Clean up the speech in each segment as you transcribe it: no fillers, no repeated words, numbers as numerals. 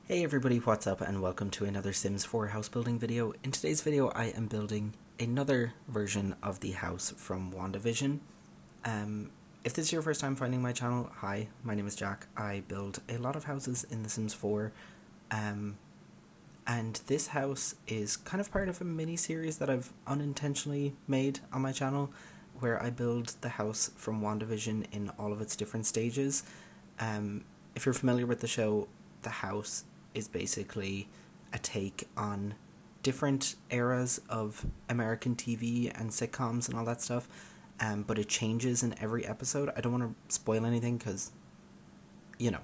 Hey everybody, what's up and welcome to another Sims 4 house building video. In today's video I am building another version of the house from WandaVision. If this is your first time finding my channel, hi, my name is Jack. I build a lot of houses in The Sims 4 and this house is kind of part of a mini-series that I've unintentionally made on my channel where I build the house from WandaVision in all of its different stages. If you're familiar with the show, the house is basically a take on different eras of American TV and sitcoms and all that stuff, but it changes in every episode. I don't want to spoil anything because, you know,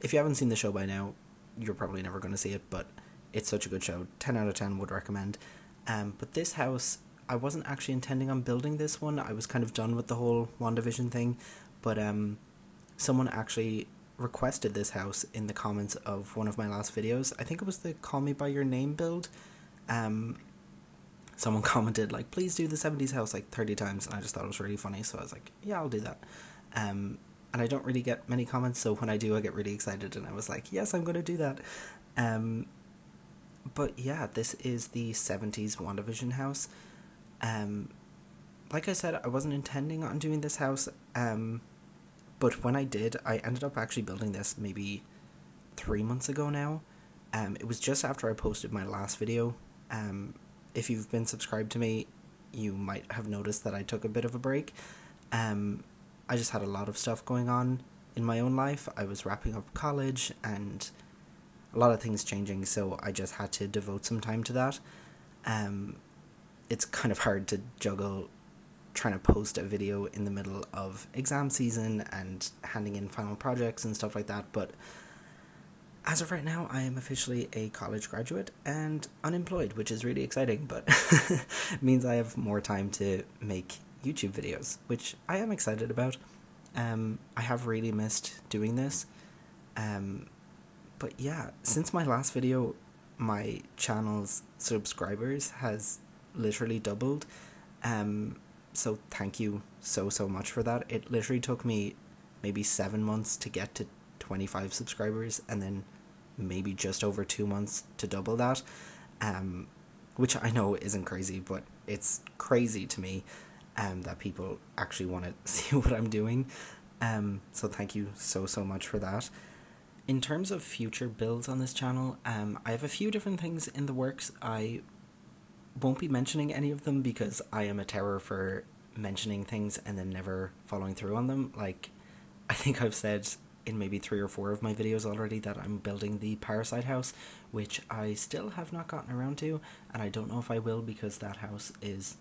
if you haven't seen the show by now, you're probably never going to see it, but it's such a good show. 10 out of 10 would recommend. But this house, I wasn't actually intending on building this one. I was kind of done with the whole WandaVision thing, but someone actually requested this house in the comments of one of my last videos. I think it was the Call Me By Your Name build. Someone commented like, please do the 70's house like 30 times, and I just thought it was really funny, so I was like, yeah, I'll do that. And I don't really get many comments, so when I do I get really excited, and I was like, yes, I'm gonna do that. But yeah, this is the 70's WandaVision house. Like I said, I wasn't intending on doing this house, but when I did, I ended up actually building this maybe 3 months ago now. It was just after I posted my last video. If you've been subscribed to me, you might have noticed that I took a bit of a break. I just had a lot of stuff going on in my own life. I was wrapping up college and a lot of things changing, so I just had to devote some time to that. It's kind of hard to juggle trying to post a video in the middle of exam season and handing in final projects and stuff like that, but as of right now I am officially a college graduate and unemployed, which is really exciting, but it means I have more time to make YouTube videos, which I am excited about. I have really missed doing this, but yeah, since my last video my channel's subscribers has literally doubled. So thank you so much for that. It literally took me maybe 7 months to get to 25 subscribers, and then maybe just over 2 months to double that, which I know isn't crazy, but it's crazy to me that people actually want to see what I'm doing. So thank you so much for that. In terms of future builds on this channel, I have a few different things in the works. I won't be mentioning any of them because I am a terror for mentioning things and then never following through on them. Like, I think I've said in maybe 3 or 4 of my videos already that I'm building the Parasite house, which I still have not gotten around to, and I don't know if I will because that house is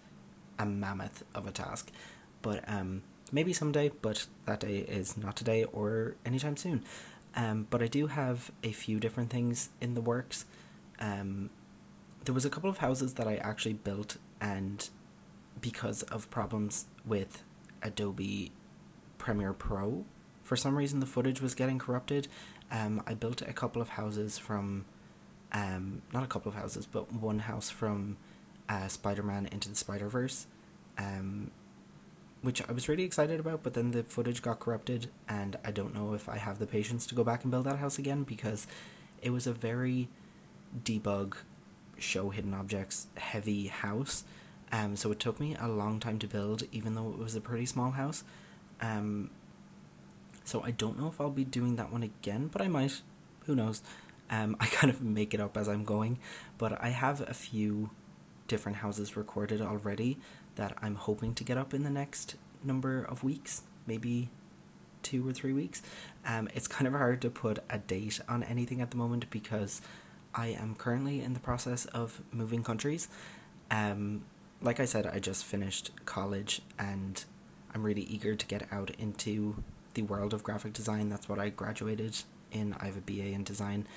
a mammoth of a task. But maybe someday, but that day is not today or anytime soon. But I do have a few different things in the works. There was a couple of houses that I actually built, and because of problems with Adobe Premiere Pro, for some reason the footage was getting corrupted. I built a couple of houses from, not a couple of houses, but one house from Spider-Man Into the Spider-Verse, which I was really excited about, but then the footage got corrupted, and I don't know if I have the patience to go back and build that house again, because it was a very debug, show hidden objects heavy house, so it took me a long time to build, even though it was a pretty small house. So I don't know if I'll be doing that one again, but I might, who knows. I kind of make it up as I'm going, but I have a few different houses recorded already that I'm hoping to get up in the next number of weeks, maybe 2 or 3 weeks. It's kind of hard to put a date on anything at the moment because I am currently in the process of moving countries. Like I said, I just finished college and I'm really eager to get out into the world of graphic design. That's what I graduated in. I have a BA in design,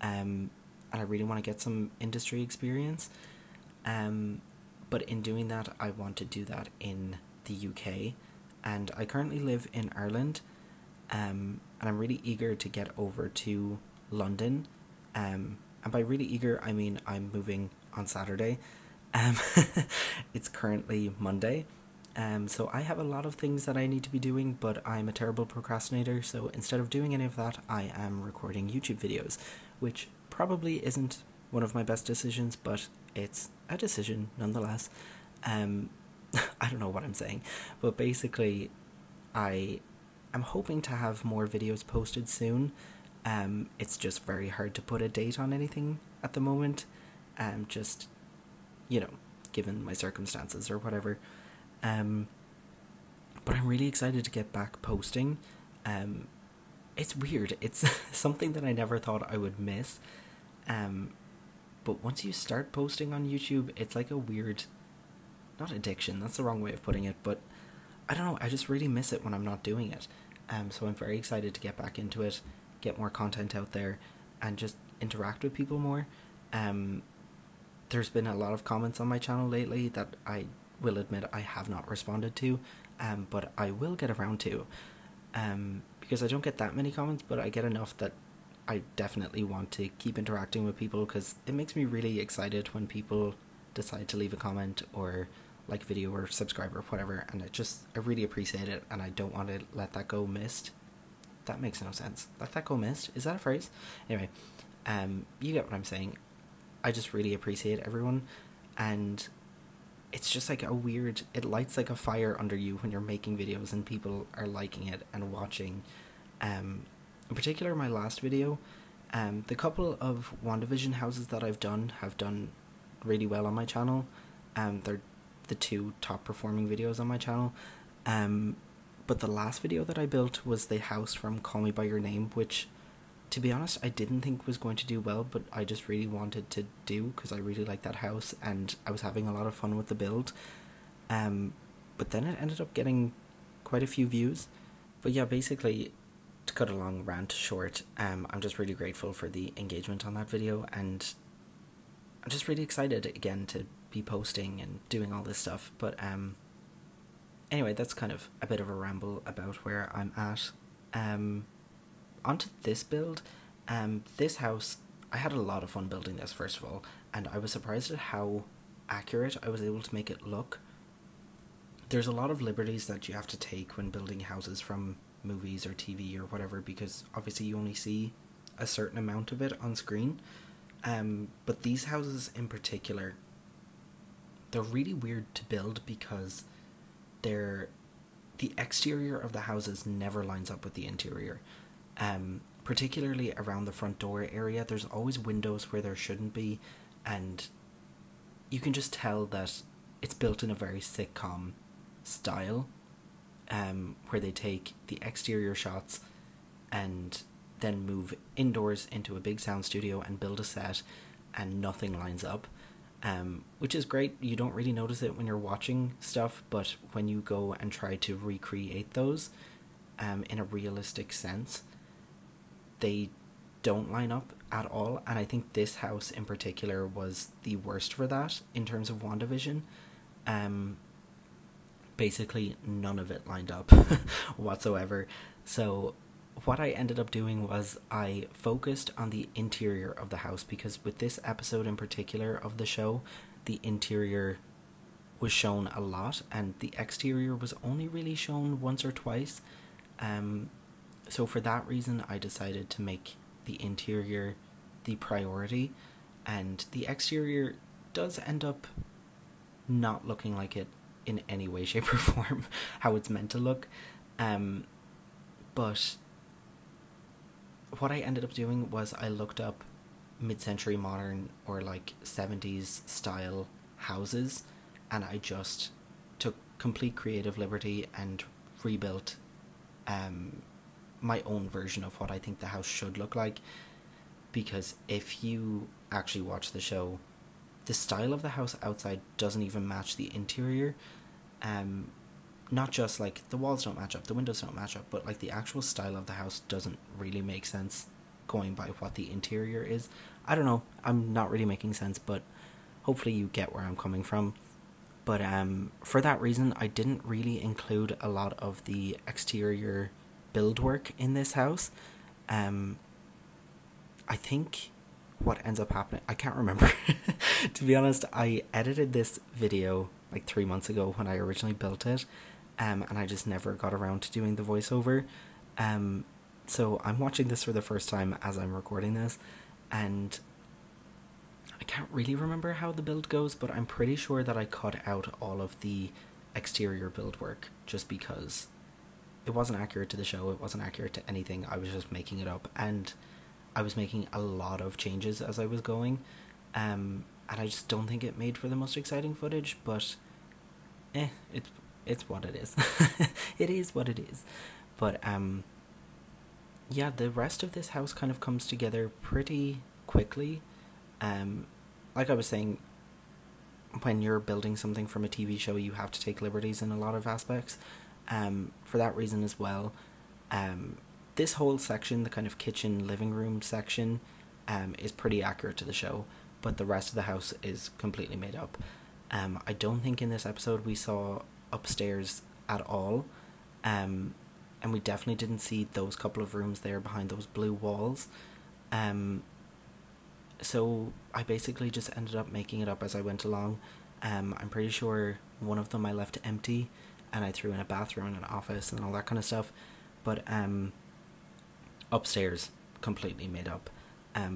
and I really want to get some industry experience. But in doing that, I want to do that in the UK, and I currently live in Ireland, and I'm really eager to get over to London. And by really eager, I mean I'm moving on Saturday. It's currently Monday, So I have a lot of things that I need to be doing, but I'm a terrible procrastinator, so instead of doing any of that, I am recording YouTube videos, which probably isn't one of my best decisions, but it's a decision nonetheless. I don't know what I'm saying, but basically I am hoping to have more videos posted soon. It's just very hard to put a date on anything at the moment, just, you know, given my circumstances or whatever. But I'm really excited to get back posting. It's weird. It's something that I never thought I would miss. But once you start posting on YouTube, it's like a weird, not addiction, that's the wrong way of putting it, but I don't know, I just really miss it when I'm not doing it. So I'm very excited to get back into it, get more content out there, and just interact with people more. There's been a lot of comments on my channel lately that I will admit I have not responded to, but I will get around to, because I don't get that many comments, but I get enough that I definitely want to keep interacting with people, because it makes me really excited when people decide to leave a comment or like a video or subscribe or whatever, and I really appreciate it, and I don't want to let that go missed. That makes no sense. Let that go missed? Is that a phrase? Anyway, you get what I'm saying. I just really appreciate everyone, and it's just like a weird, it lights like a fire under you when you're making videos and people are liking it and watching. In particular, my last video, the couple of WandaVision houses that I've done have done really well on my channel. They're the 2 top performing videos on my channel. But the last video that I built was the house from Call Me By Your Name, which, to be honest, I didn't think was going to do well, but I just really wanted to do, because I really like that house and I was having a lot of fun with the build. But then it ended up getting quite a few views. But yeah, basically, to cut a long rant short, I'm just really grateful for the engagement on that video, and I'm just really excited again to be posting and doing all this stuff. But anyway, that's kind of a bit of a ramble about where I'm at. Onto this build. This house, I had a lot of fun building this, first of all, and I was surprised at how accurate I was able to make it look. There's a lot of liberties that you have to take when building houses from movies or TV or whatever, because obviously you only see a certain amount of it on screen. But these houses in particular, they're really weird to build because the exterior of the houses never lines up with the interior. Particularly around the front door area, there's always windows where there shouldn't be, and you can just tell that it's built in a very sitcom style, where they take the exterior shots and then move indoors into a big sound studio and build a set, and nothing lines up, which is great. You don't really notice it when you're watching stuff, but when you go and try to recreate those in a realistic sense, they don't line up at all. And I think this house in particular was the worst for that in terms of WandaVision. Basically none of it lined up whatsoever. So what I ended up doing was I focused on the interior of the house, because with this episode in particular of the show, the interior was shown a lot and the exterior was only really shown once or twice. So for that reason, I decided to make the interior the priority, and the exterior does end up not looking like it in any way, shape or form how it's meant to look. But what I ended up doing was I looked up mid-century modern or like 70s style houses, and I just took complete creative liberty and rebuilt my own version of what I think the house should look like. Because if you actually watch the show, the style of the house outside doesn't even match the interior. Not just like the walls don't match up, the windows don't match up, but like the actual style of the house doesn't really make sense going by what the interior is. I don't know, I'm not really making sense, but hopefully you get where I'm coming from. But for that reason, I didn't really include a lot of the exterior build work in this house. I think what ends up happening, I can't remember. To be honest, I edited this video like 3 months ago when I originally built it, and I just never got around to doing the voiceover. So I'm watching this for the first time as I'm recording this, and I can't really remember how the build goes, but I'm pretty sure that I cut out all of the exterior build work just because it wasn't accurate to the show, it wasn't accurate to anything. I was just making it up, and I was making a lot of changes as I was going, and I just don't think it made for the most exciting footage, but it's what it is. It is what it is. But yeah, the rest of this house kind of comes together pretty quickly. Like I was saying, when you're building something from a TV show, you have to take liberties in a lot of aspects. For that reason as well, this whole section, the kind of kitchen living room section, is pretty accurate to the show, but the rest of the house is completely made up. I don't think in this episode we saw upstairs at all, and we definitely didn't see those couple of rooms there behind those blue walls. So I basically just ended up making it up as I went along. I'm pretty sure one of them I left empty, and I threw in a bathroom and an office and all that kind of stuff. But upstairs, completely made up.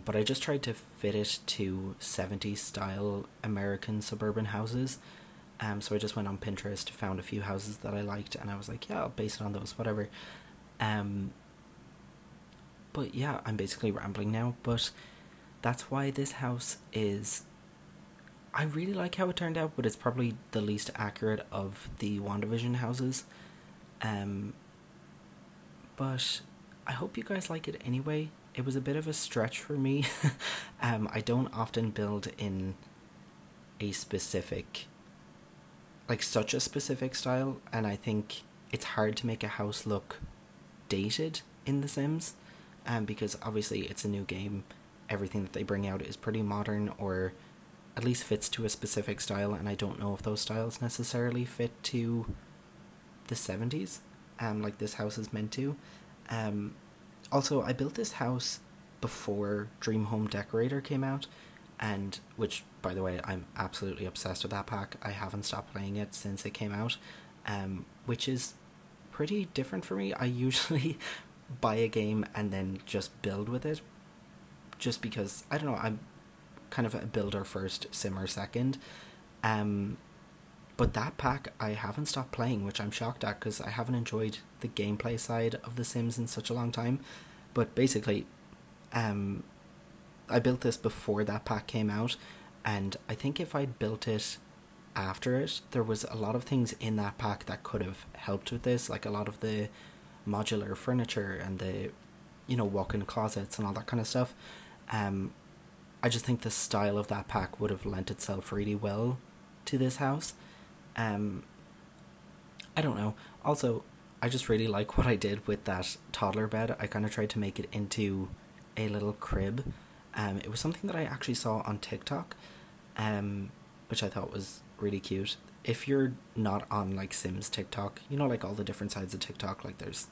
But I just tried to fit it to 70s style American suburban houses. So I just went on Pinterest, found a few houses that I liked, and I was like, yeah, I'll base it on those, whatever. But yeah, I'm basically rambling now, but that's why this house is... I really like how it turned out, but it's probably the least accurate of the WandaVision houses. But I hope you guys like it anyway. It was a bit of a stretch for me. I don't often build in a specific... like such a specific style, and I think it's hard to make a house look dated in The Sims, because obviously it's a new game. Everything that they bring out is pretty modern, or at least fits to a specific style, and I don't know if those styles necessarily fit to the 70s, like this house is meant to. Also, I built this house before Dream Home Decorator came out, and which, by the way, I'm absolutely obsessed with that pack. I haven't stopped playing it since it came out, which is pretty different for me. I usually buy a game and then just build with it, just because, I don't know, I'm kind of a builder first, simmer second. But that pack I haven't stopped playing, which I'm shocked at, because I haven't enjoyed the gameplay side of The Sims in such a long time. But basically, I built this before that pack came out, and I think if I'd built it after it, there was a lot of things in that pack that could have helped with this, like a lot of the modular furniture and the, you know, walk-in closets and all that kind of stuff. I just think the style of that pack would have lent itself really well to this house. I don't know. Also, I just really like what I did with that toddler bed. I kind of tried to make it into a little crib. It was something that I actually saw on TikTok, which I thought was really cute. If you're not on, like, Sims TikTok, you know, like, all the different sides of TikTok, like, there's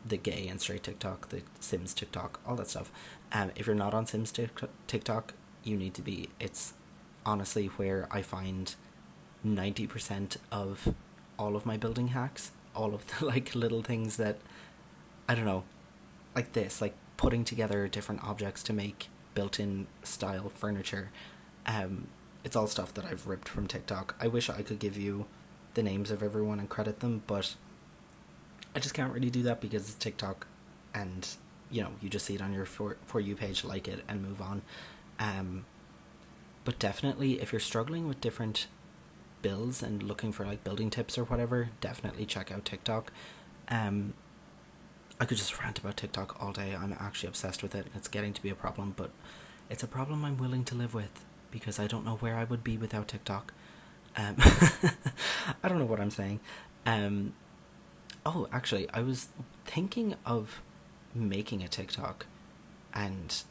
the gay and straight TikTok, the Sims TikTok, all that stuff. If you're not on Sims TikTok, you need to be. It's honestly where I find 90% of all of my building hacks, all of the, like, little things that, I don't know, like this, like, putting together different objects to make built-in style furniture. It's all stuff that I've ripped from TikTok. I wish I could give you the names of everyone and credit them, but I just can't really do that because it's TikTok, and, you know, you just see it on your For You page, like it, and move on. But definitely, if you're struggling with different builds and looking for, like, building tips or whatever, definitely check out TikTok. I could just rant about TikTok all day. I'm actually obsessed with it. It's getting to be a problem, but it's a problem I'm willing to live with, because I don't know where I would be without TikTok. I don't know what I'm saying. Oh, actually, I was thinking of making a TikTok and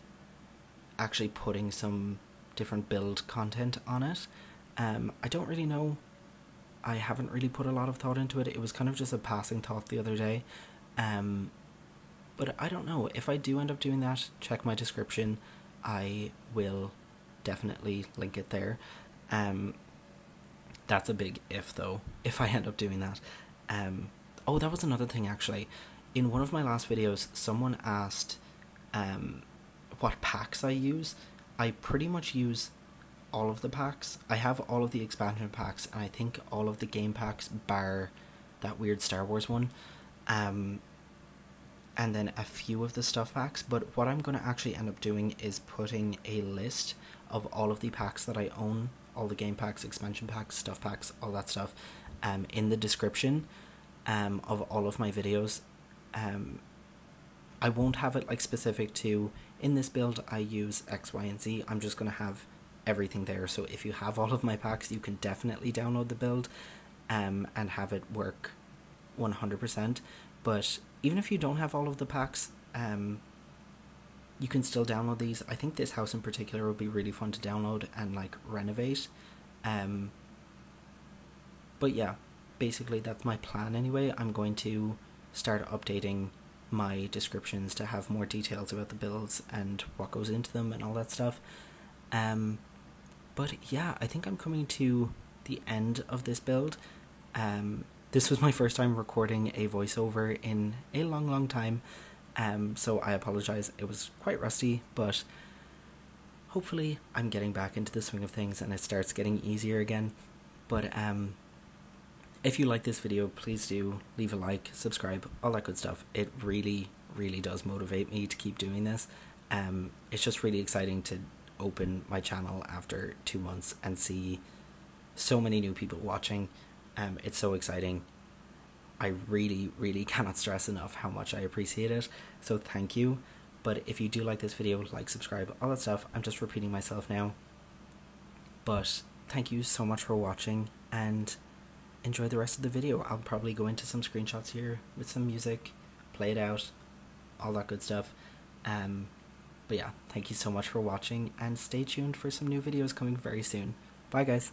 actually putting some different build content on it. I don't really know. I haven't really put a lot of thought into it. It was kind of just a passing thought the other day. But I don't know. If I do end up doing that, check my description. I will definitely link it there. That's a big if, though, if I end up doing that. Oh, that was another thing, actually. In one of my last videos, someone asked what packs I use. I pretty much use all of the packs. I have all of the expansion packs, and I think all of the game packs, bar that weird Star Wars one. And then a few of the stuff packs. But what I'm going to actually end up doing is putting a list of all of the packs that I own, all the game packs, expansion packs, stuff packs, all that stuff, in the description of all of my videos. I won't have it like specific to, in this build I use X, Y, and Z. I'm just going to have everything there. So if you have all of my packs, you can definitely download the build and have it work 100%. But even if you don't have all of the packs, you can still download these. I think this house in particular would be really fun to download and like renovate. But yeah, basically that's my plan anyway. I'm going to start updating my descriptions to have more details about the builds and what goes into them and all that stuff. But yeah, I think I'm coming to the end of this build. This was my first time recording a voiceover in a long time, so I apologize. It was quite rusty, but hopefully I'm getting back into the swing of things and it starts getting easier again. But if you like this video, please do leave a like, subscribe, all that good stuff. It really does motivate me to keep doing this. It's just really exciting to open my channel after 2 months and see so many new people watching. It's so exciting. I really cannot stress enough how much I appreciate it, so thank you. But if you do like this video, like, subscribe, all that stuff. I'm just repeating myself now, but thank you so much for watching, and enjoy the rest of the video. I'll probably go into some screenshots here with some music, play it out, all that good stuff. But yeah, thank you so much for watching, and stay tuned for some new videos coming very soon. Bye guys.